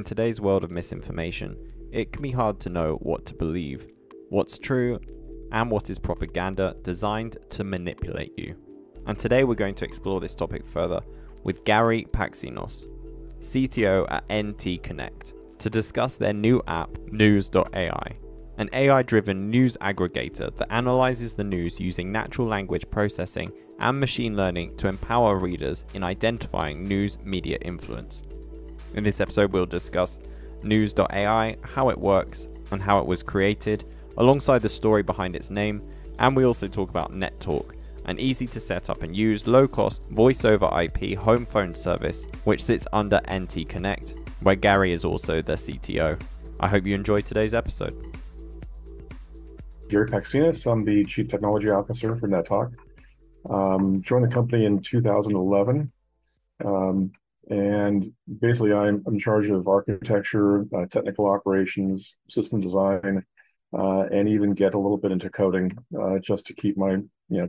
In today's world of misinformation, it can be hard to know what to believe, what's true, and what is propaganda designed to manipulate you. And today we're going to explore this topic further with Garry Paxinos, CTO at NT Connect, to discuss their new app, NOOZ.AI, an AI-driven news aggregator that analyzes the news using natural language processing and machine learning to empower readers in identifying news media influence. In this episode, we'll discuss NOOZ.AI, how it works, and how it was created, alongside the story behind its name, and we also talk about NetTALK, an easy to set up and use low-cost voice-over IP home phone service, which sits under NT Connect, where Garry is also the CTO. I hope you enjoyed today's episode. Garry Paxinos, I'm the Chief Technology Officer for NetTALK. Joined the company in 2011. And basically, I'm in charge of architecture, technical operations, system design, and even get a little bit into coding, just to keep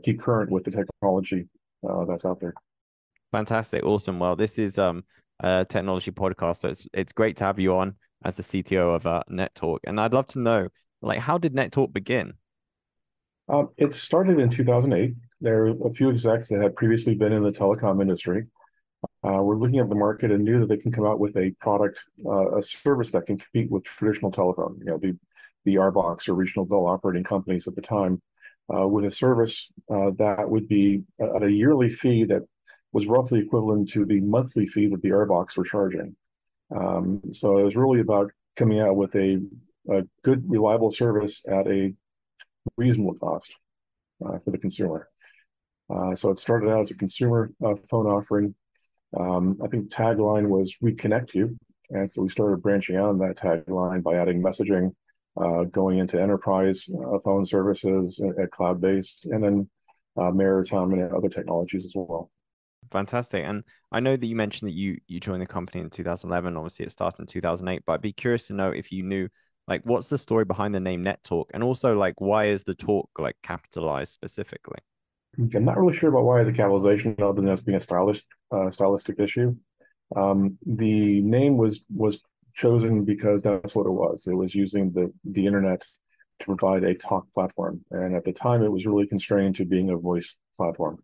keep current with the technology that's out there. Fantastic, awesome. Well, this is a technology podcast, so it's great to have you on as the CTO of NetTALK. And I'd love to know, how did NetTALK begin? It started in 2008. There were a few execs that had previously been in the telecom industry. We're looking at the market and knew that they can come out with a product, a service that can compete with traditional telephone, the RBOX or regional bell operating companies at the time, with a service that would be at a yearly fee that was roughly equivalent to the monthly fee that the RBOX were charging. So it was really about coming out with a good, reliable service at a reasonable cost for the consumer. So it started out as a consumer phone offering. I think tagline was "We connect you," and so we started branching out on that tagline by adding messaging, going into enterprise phone services at cloud-based, and then maritime and other technologies as well. Fantastic. And I know that you mentioned that you joined the company in 2011. Obviously, it started in 2008, but I'd be curious to know if you knew, what's the story behind the name NetTALK, and also why is the talk capitalized specifically? I'm not really sure about why the capitalization, other than as being a stylistic issue. The name was chosen because that's what it was. It was using the internet to provide a talk platform, and at the time, it was really constrained to being a voice platform.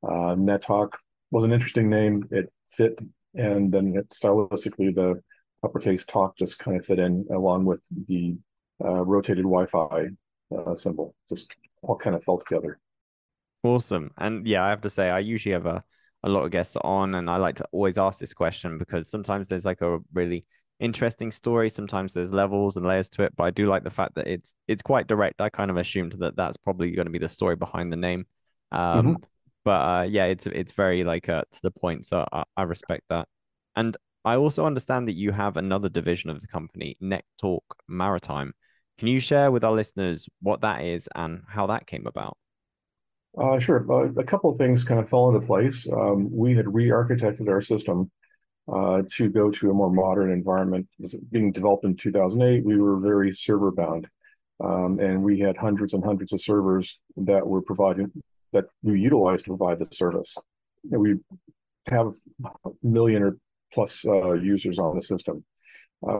NetTALK was an interesting name. It fit, and then stylistically, the uppercase talk just kind of fit in along with the rotated Wi-Fi symbol. Just all kind of fell together. Awesome. And yeah, I have to say, I usually have a lot of guests on, and I like to always ask this question because sometimes there's a really interesting story. Sometimes there's levels and layers to it, but I do like the fact that it's quite direct. I kind of assumed that that's probably going to be the story behind the name. But yeah, it's very to the point. So I respect that. And I also understand that you have another division of the company, NetTALK Maritime. Can you share with our listeners what that is and how that came about? Sure. A couple of things kind of fell into place. We had re-architected our system to go to a more modern environment. Being developed in 2008, we were very server bound, and we had hundreds and hundreds of servers that we utilized to provide the service. We have a million or plus users on the system.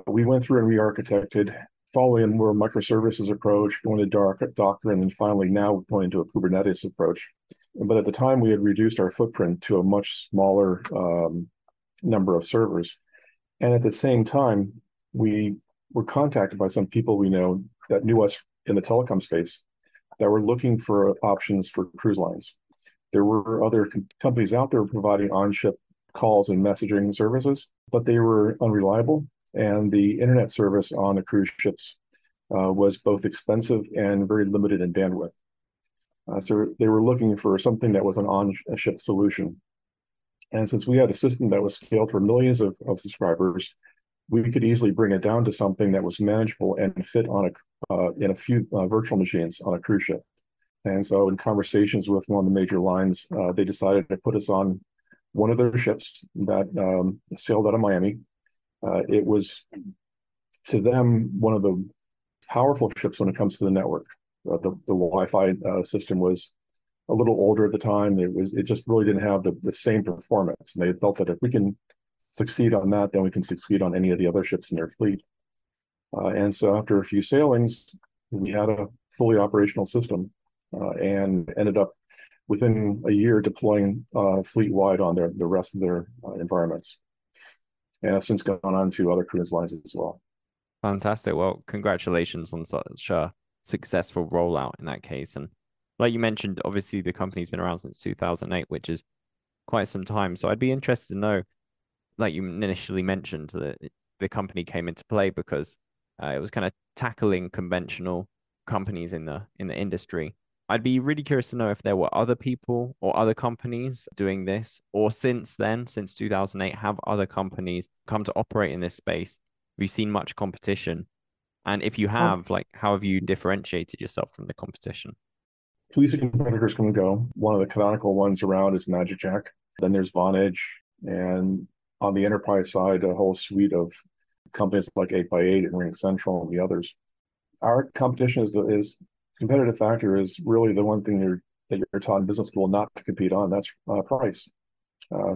We went through and re-architected, following a more microservices approach, going to Docker, and then finally now going into a Kubernetes approach. But at the time, we had reduced our footprint to a much smaller number of servers. And at the same time, we were contacted by some people we know that knew us in the telecom space that were looking for options for cruise lines. There were other companies out there providing on-ship calls and messaging services, but they were unreliable. And the internet service on the cruise ships was both expensive and very limited in bandwidth. So they were looking for something that was an on-ship solution. And since we had a system that was scaled for millions of subscribers, we could easily bring it down to something that was manageable and fit on in a few virtual machines on a cruise ship. And so in conversations with one of the major lines, they decided to put us on one of their ships that sailed out of Miami. It was, to them, one of the powerful ships when it comes to the network. The Wi-Fi system was a little older at the time. It just really didn't have the same performance. And they felt that if we can succeed on that, then we can succeed on any of the other ships in their fleet. And so after a few sailings, we had a fully operational system and ended up within a year deploying fleet-wide on the rest of their environments. And have since gone on to other cruise lines as well. Fantastic. Well, congratulations on such a successful rollout in that case. And like you mentioned, obviously the company's been around since 2008, which is quite some time. So I'd be interested to know, like you initially mentioned, that the company came into play because it was kind of tackling conventional companies in the industry. I'd be really curious to know if there were other people or other companies doing this, or since then, since 2008, have other companies come to operate in this space? Have you seen much competition? And if you Um, have, like, how have you differentiated yourself from the competition? Police competitors come and go. One of the canonical ones around is magicJack. Then there's Vonage. And on the enterprise side, a whole suite of companies like 8x8 and RingCentral and the others. Our competition is competitive factor is really the one thing that you're taught in business school not to compete on. That's price.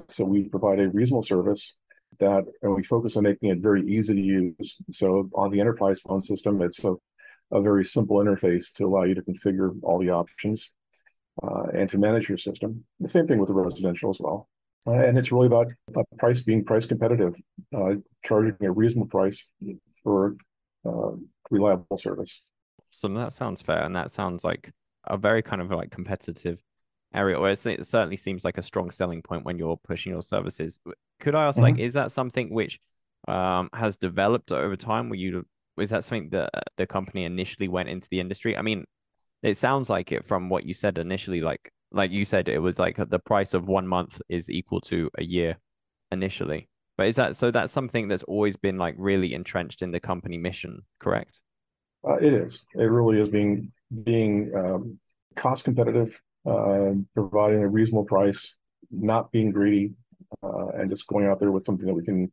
So we provide a reasonable service that, and we focus on making it very easy to use. So on the enterprise phone system, it's a very simple interface to allow you to configure all the options and to manage your system. The same thing with the residential as well. And it's really about price, being price competitive, charging a reasonable price for reliable service. So that sounds fair, and that sounds like a very kind of like competitive area, or it certainly seems like a strong selling point when you're pushing your services. Could I ask, like, Mhm. is that something which has developed over time? Was that something that the company initially went into the industry? I mean, it sounds like it from what you said initially, like you said, it was like the price of 1 month is equal to a year initially. But is that so? That's something that's always been like really entrenched in the company mission, correct? It is. It really is being cost competitive, providing a reasonable price, not being greedy, and just going out there with something that we can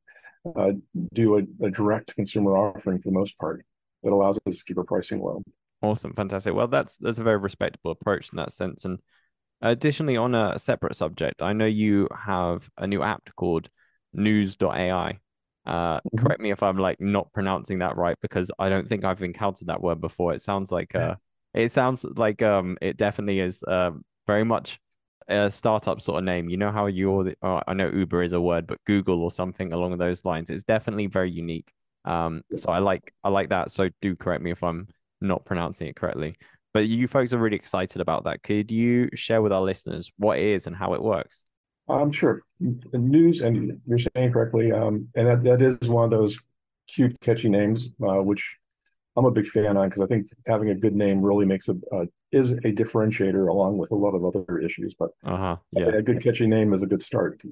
uh, do a direct consumer offering for the most part that allows us to keep our pricing low. Awesome, fantastic. Well, that's a very respectable approach in that sense. And additionally, on a separate subject, I know you have a new app called NOOZ.AI. Mhm. Correct me if I'm like not pronouncing that right, because I don't think I've encountered that word before. It sounds like it definitely is very much a startup sort of name. You know how I know Uber is a word, but Google or something along those lines. It's definitely very unique. So I like that. So do correct me if I'm not pronouncing it correctly. But you folks are really excited about that. Could you share with our listeners what it is and how it works? Sure. The news, and you're saying correctly, and that is one of those cute, catchy names, which I'm a big fan on because I think having a good name really makes is a differentiator along with a lot of other issues. But Uh-huh. Yeah. a good catchy name is a good start.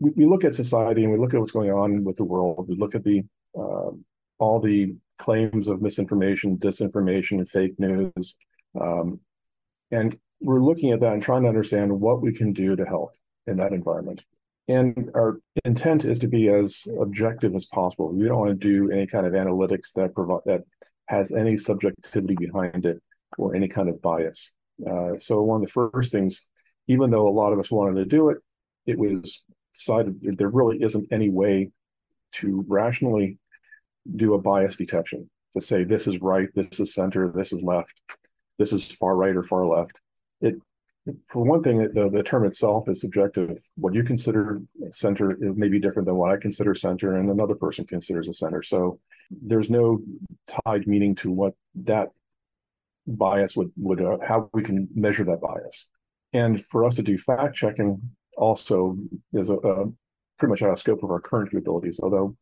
We look at society and we look at what's going on with the world. We look at the all the claims of misinformation, disinformation, and fake news, um, and we're looking at that and trying to understand what we can do to help in that environment. And our intent is to be as objective as possible. We don't want to do any kind of analytics that has any subjectivity behind it or any kind of bias. So one of the first things, even though a lot of us wanted to do it, it was decided there really isn't any way to rationally do a bias detection to say this is right, this is center, this is left, this is far right or far left. It, for one thing, the term itself is subjective. What you consider center may be different than what I consider center, and another person considers a center. So there's no tied meaning to what that bias would how we can measure that bias. And for us to do fact checking also is a pretty much out of scope of our current capabilities. Although,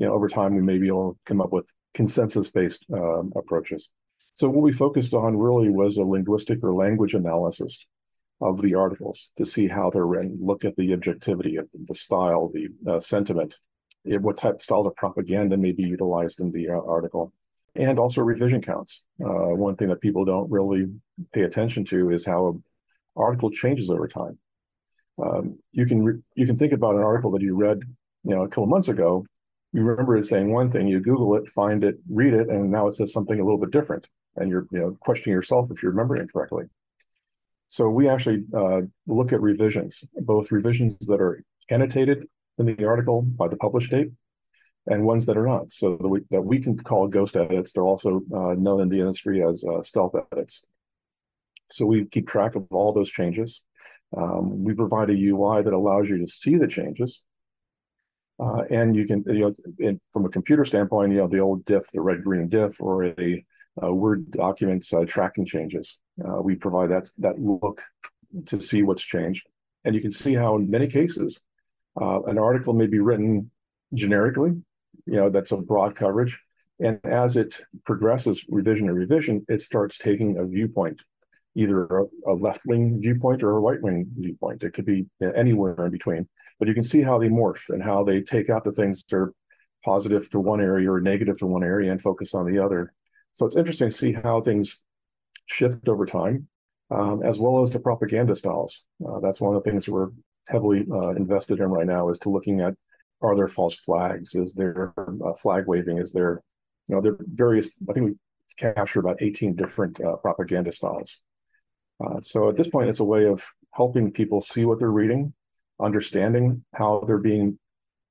over time we may be able to come up with consensus-based approaches. So what we focused on really was a linguistic or language analysis of the articles to see how they're written, look at the objectivity of the style, the sentiment, what type of styles of propaganda may be utilized in the article, and also revision counts. One thing that people don't really pay attention to is how an article changes over time. You can think about an article that you read, a couple months ago. You remember it saying one thing. You Google it, find it, read it, and now it says something a little bit different, and you're questioning yourself if you're remembering it correctly. So we actually look at revisions, both revisions that are annotated in the article by the publish date and ones that are not. So that we can call ghost edits. They're also known in the industry as stealth edits. So we keep track of all those changes. We provide a UI that allows you to see the changes. And you can, from a computer standpoint, the old diff, the red-green diff, or a Word document tracking changes. We provide that look to see what's changed. And you can see how in many cases, an article may be written generically, that's a broad coverage. And as it progresses revision to revision, it starts taking a viewpoint, either a left-wing viewpoint or a right-wing viewpoint. It could be anywhere in between. But you can see how they morph and how they take out the things that are positive to one area or negative to one area and focus on the other. So it's interesting to see how things shift over time, as well as the propaganda styles. That's one of the things we're heavily invested in right now, is to looking at, are there false flags? Is there flag waving? Is there, there are various, I think we capture about 18 different propaganda styles. So at this point, it's a way of helping people see what they're reading, understanding how they're being,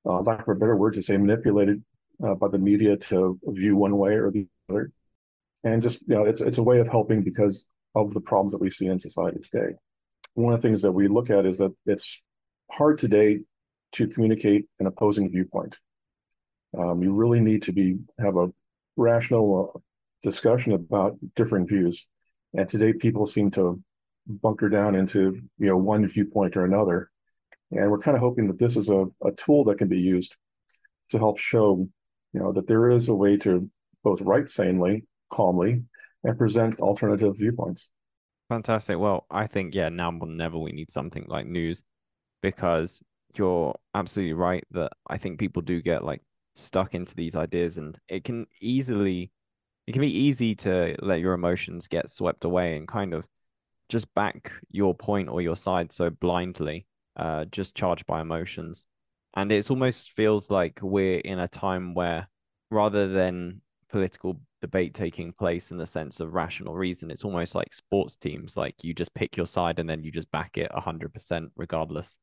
lack of a better word to say, manipulated by the media to view one way or the other. And just, it's a way of helping because of the problems that we see in society today. One of the things that we look at is that it's hard today to communicate an opposing viewpoint. You really need to have a rational discussion about different views. And today people seem to bunker down into, one viewpoint or another. And we're kind of hoping that this is a tool that can be used to help show, that there is a way to both write sanely, calmly, and present alternative viewpoints. Fantastic. Well, I think, yeah, now more than ever, we need something like news, because you're absolutely right that I think people do get like stuck into these ideas, and it can be easy to let your emotions get swept away and kind of just back your point or your side so blindly, just charged by emotions. And it almost feels like we're in a time where, rather than political debate taking place in the sense of rational reason, it's almost like sports teams. Like, you just pick your side and then you just back it 100% regardless,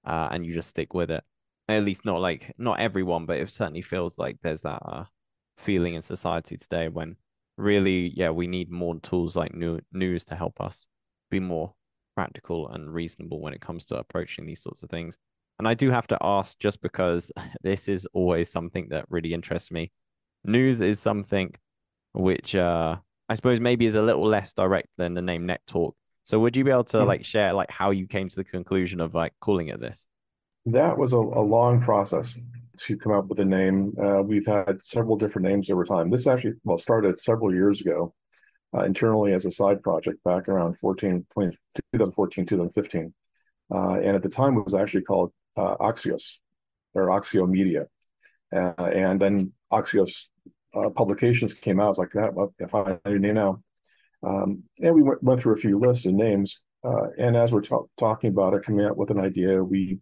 and you just stick with it. At least not everyone, but it certainly feels like there's that feeling in society today, when really, yeah, we need more tools like news to help us be more practical and reasonable when it comes to approaching these sorts of things. And I do have to ask, just because this is always something that really interests me. News is something which I suppose maybe is a little less direct than the name NetTalk. So would you be able to like share like how you came to the conclusion of like calling it this? That was a long process to come up with a name. We've had several different names over time. This actually, well, started several years ago internally as a side project back around 2014, 2015. And at the time, it was actually called Axios or Oxio Media. And then Axios publications came out. I was like, that, well, if I need a name now. And we went through a few lists of names. And as we're talking about it, coming up with an idea, we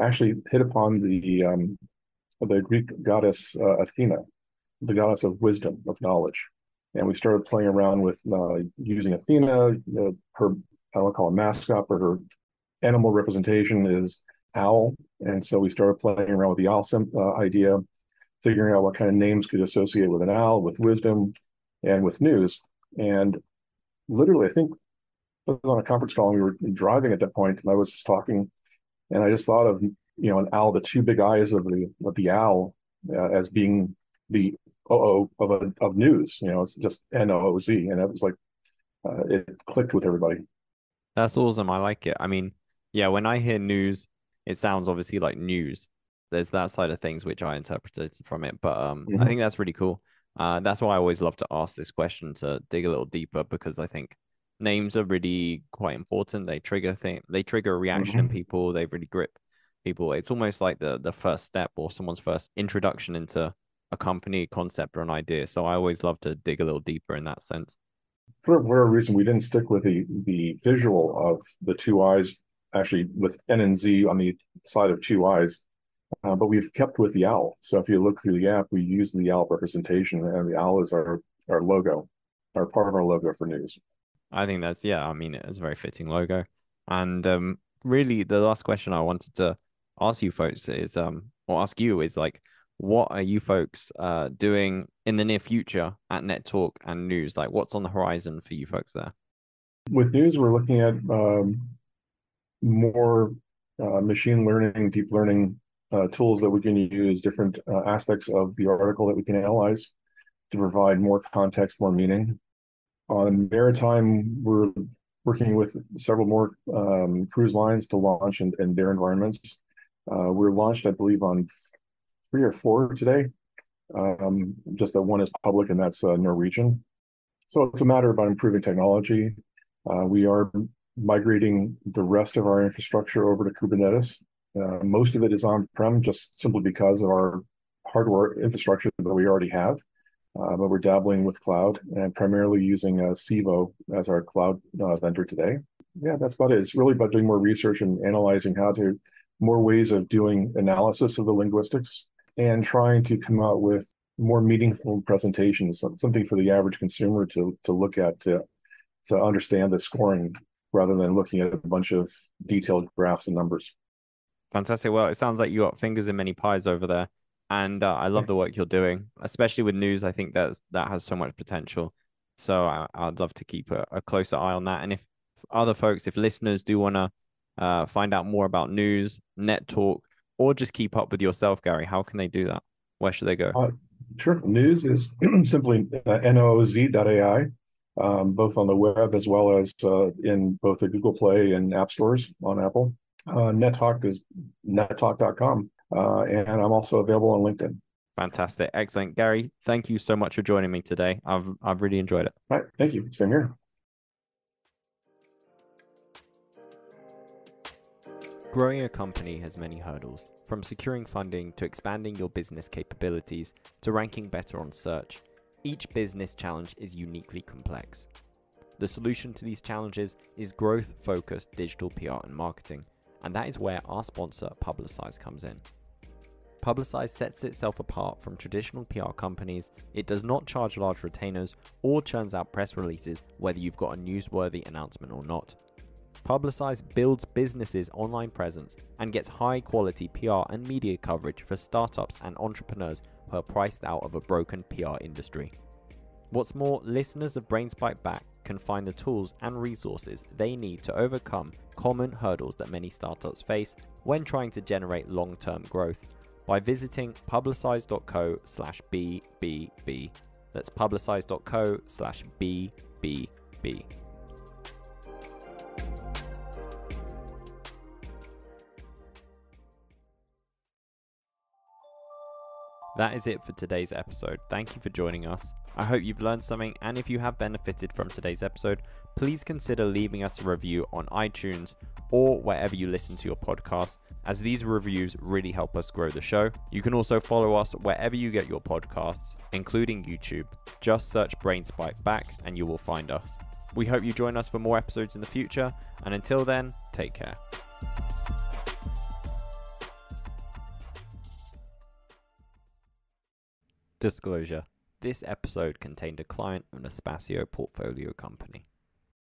actually hit upon the Greek goddess Athena, the goddess of wisdom, of knowledge. And we started playing around with using Athena. Her, I don't want to call it mascot, but her animal representation is owl. And so we started playing around with the owl idea, figuring out what kind of names could associate with an owl, with wisdom, and with news. And literally, I think I was on a conference call and we were driving at that point, and I was just talking, and I just thought of an owl, the two big eyes of the owl, as being the of news. It's just NOOZ, and it was like it clicked with everybody. That's awesome. I like it. I mean, yeah, when I hear news, it sounds obviously like news. There's that side of things which I interpreted from it, but I Mm-hmm. think that's really cool. That's why I always love to ask this question, to dig a little deeper, because I think names are really quite important. They trigger a reaction in Mm-hmm. people. They really grip people. It's almost like the first step or someone's first introduction into a company concept or an idea. So I always love to dig a little deeper in that sense. For whatever reason, we didn't stick with the visual of the two eyes, actually with N and Z on the side of two eyes, but we've kept with the owl. So if you look through the app, we use the owl representation, and the owl is our logo, our part of our logo for news. I think I mean, it's a very fitting logo. And really, the last question I wanted to ask you folks is or ask you is like, what are you folks doing in the near future at NetTALK and NOOZ? Like, what's on the horizon for you folks there? With NOOZ, we're looking at more machine learning, deep learning tools that we can use, different aspects of the article that we can analyze to provide more context, more meaning. On maritime, we're working with several more cruise lines to launch in their environments. We're launched, I believe, on 3 or 4 today. Just that one is public, and that's Norwegian. So it's a matter about improving technology. We are migrating the rest of our infrastructure over to Kubernetes. Most of it is on-prem, just simply because of our hardware infrastructure that we already have. But we're dabbling with cloud and primarily using Civo as our cloud vendor today. Yeah, that's about it. It's really about doing more research and analyzing more ways of doing analysis of the linguistics and trying to come out with more meaningful presentations, something for the average consumer to look at to understand the scoring rather than looking at a bunch of detailed graphs and numbers. Fantastic. Well, it sounds like you got fingers in many pies over there, and I love the work you're doing, especially with NOOZ. I think that has so much potential. So I'd love to keep a closer eye on that. And if other folks, if listeners do want to find out more about NOOZ, NetTALK, or just keep up with yourself, Garry, how can they do that? Where should they go? Sure. NOOZ is simply NOOZ.AI, both on the web as well as in both the Google Play and App Stores on Apple. NetTalk is nettalk.com, and I'm also available on LinkedIn. Fantastic. Excellent. Garry, thank you so much for joining me today. I've really enjoyed it. All right. Thank you. Same here. Growing a company has many hurdles, from securing funding to expanding your business capabilities to ranking better on search. Each business challenge is uniquely complex. The solution to these challenges is growth-focused digital PR and marketing, and that is where our sponsor, Publicize, comes in. Publicize sets itself apart from traditional PR companies. It does not charge large retainers or churns out press releases whether you've got a newsworthy announcement or not. Publicize builds businesses' online presence and gets high-quality PR and media coverage for startups and entrepreneurs who are priced out of a broken PR industry. What's more, listeners of Brains Bite Back can find the tools and resources they need to overcome common hurdles that many startups face when trying to generate long-term growth by visiting publicize.co/BBB. That's publicize.co/BBB. That is it for today's episode. Thank you for joining us. I hope you've learned something, and if you have benefited from today's episode, please consider leaving us a review on iTunes or wherever you listen to your podcast, as these reviews really help us grow the show. You can also follow us wherever you get your podcasts, including YouTube. Just search Brains Bite Back and you will find us. We hope you join us for more episodes in the future, and until then, take care. Disclosure: this episode contained a client of an Espacio portfolio company.